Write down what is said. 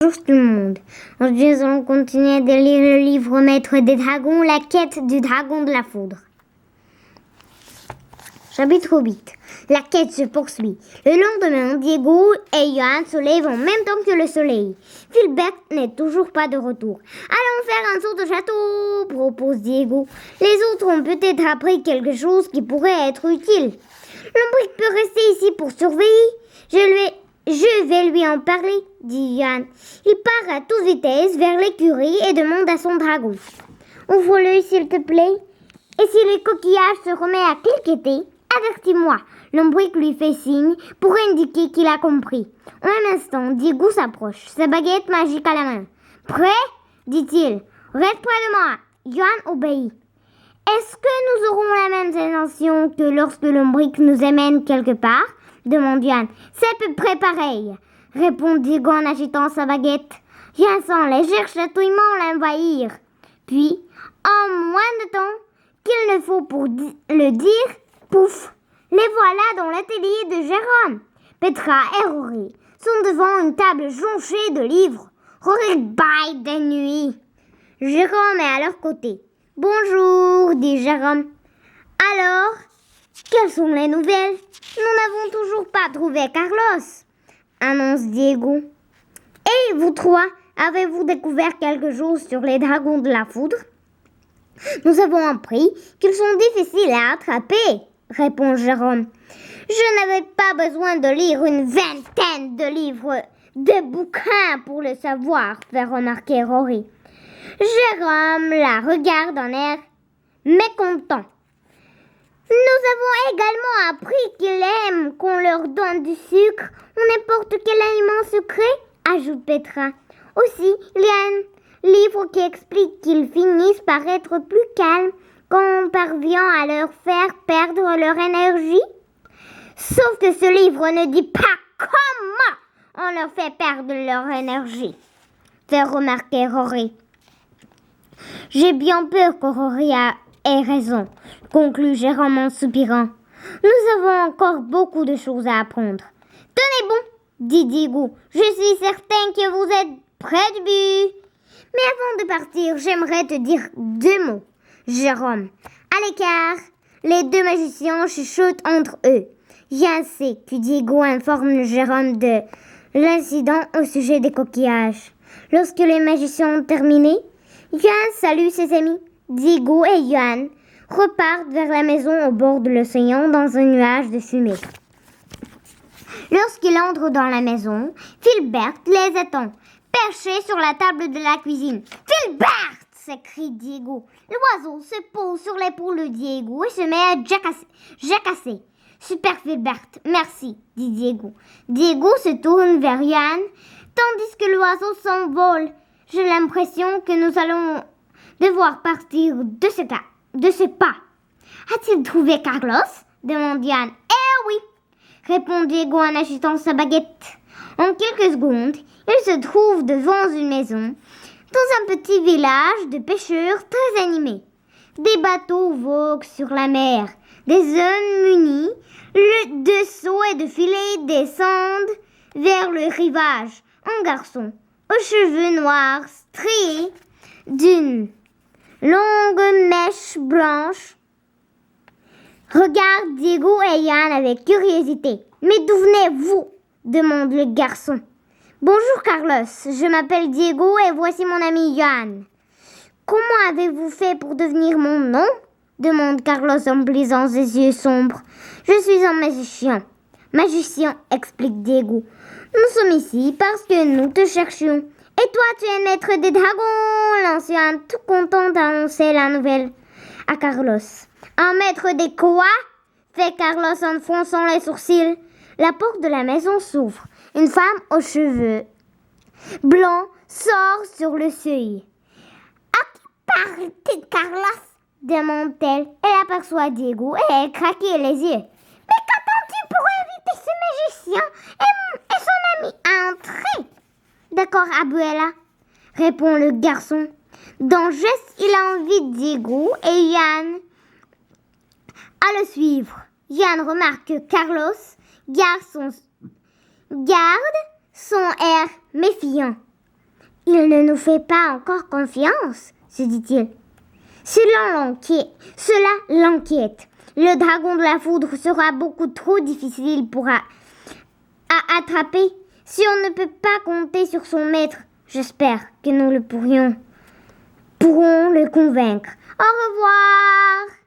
du monde. Aujourd'hui, nous allons continuer de lire le livre Maître des dragons, la quête du dragon de la foudre. Chapitre 8. La quête se poursuit. Le lendemain, Diego et Johan se lèvent en même temps que le soleil. Filbert n'est toujours pas de retour. Allons faire un tour de château, propose Diego. Les autres ont peut-être appris quelque chose qui pourrait être utile. Lombric peut rester ici pour surveiller. Je vais lui en parler, dit Johan. Il part à toute vitesse vers l'écurie et demande à son dragon. Ouvre-le, s'il te plaît. Et si le coquillage se remet à cliqueter, avertis-moi. Lombric lui fait signe pour indiquer qu'il a compris. En un instant, Diego s'approche, sa baguette magique à la main. Prêt? Dit-il. Reste près de moi. Johan obéit. Est-ce que nous aurons la même sensation que lorsque Lombric nous amène quelque part? Demande Johan. C'est à peu près pareil, répond Diego en agitant sa baguette. Johan sent un léger chatouillement l'envahir. Puis, en moins de temps qu'il ne faut pour le dire, pouf, les voilà dans l'atelier de Jérôme. Petra et Rory sont devant une table jonchée de livres. Rory bâille de nuit. Jérôme est à leur côté. Bonjour, dit Jérôme. Alors, quelles sont les nouvelles? Nous n'avons toujours pas trouvé Carlos, annonce Diego. Et vous trois, avez-vous découvert quelque chose sur les dragons de la foudre? Nous avons appris qu'ils sont difficiles à attraper, répond Jérôme. Je n'avais pas besoin de lire une vingtaine de livres, de bouquins pour le savoir, fait remarquer Rory. Jérôme la regarde en air mécontent. Nous avons également appris qu'il aime qu'on leur donne du sucre ou n'importe quel aliment sucré, ajoute Petra. Aussi, il y a un livre qui explique qu'ils finissent par être plus calmes quand on parvient à leur faire perdre leur énergie. Sauf que ce livre ne dit pas comment on leur fait perdre leur énergie, fait remarquer Rory. J'ai bien peur que Rory ait raison, conclut Jérôme en soupirant. Nous avons encore beaucoup de choses à apprendre. Tenez bon, dit Diego. Je suis certain que vous êtes près du but. Mais avant de partir, j'aimerais te dire 2 mots. Jérôme, à l'écart, les 2 magiciens chuchotent entre eux. Johan sait que Diego informe Jérôme de l'incident au sujet des coquillages. Lorsque les magiciens ont terminé, Johan salue ses amis. Diego et Johan repartent vers la maison au bord de l'océan dans un nuage de fumée. Lorsqu'ils entrent dans la maison, Filbert les attend, perché sur la table de la cuisine. « Filbert !» s'écrie Diego. L'oiseau se pose sur l'épaule de Diego et se met à jacasser. « Super Filbert, merci, dit Diego. Diego se tourne vers Johan, tandis que l'oiseau s'envole. J'ai l'impression que nous allons devoir partir de ce pas. A-t-il trouvé Carlos? Demande Johan. Eh oui, répond Diego en agitant sa baguette. En quelques secondes, il se trouve devant une maison, dans un petit village de pêcheurs très animé. Des bateaux voguent sur la mer. Des hommes munis de seaux et de filets descendent vers le rivage. Un garçon aux cheveux noirs striés d'une longue mèche blanche regarde Diego et Johan avec curiosité. « Mais d'où venez-vous » demande le garçon. « Bonjour Carlos, je m'appelle Diego et voici mon ami Johan. »« Comment avez-vous fait pour devenir mon nom ?» demande Carlos en plissant ses yeux sombres. « Je suis un magicien. »« Magicien, explique Diego. Nous sommes ici parce que nous te cherchions. Et toi, tu es maître des dragons, l'ancien, tout content d'annoncer la nouvelle à Carlos. Un maître des quoi? Fait Carlos en fronçant les sourcils. La porte de la maison s'ouvre. Une femme aux cheveux blancs sort sur le seuil. À qui parle-t-il, Carlos? Demande-t-elle. Elle aperçoit Diego et elle craque les yeux. Mais qu'attends-tu pour inviter ce magicien et son ami à entrer? D'accord, Abuela, répond le garçon. D'un geste, il invite Diego et Johan à le suivre. Johan remarque que Carlos garde son air méfiant. Il ne nous fait pas encore confiance, se dit-il. Cela l'inquiète. Le dragon de la foudre sera beaucoup trop difficile à attraper. Si on ne peut pas compter sur son maître, j'espère que nous pourrons le convaincre. Au revoir!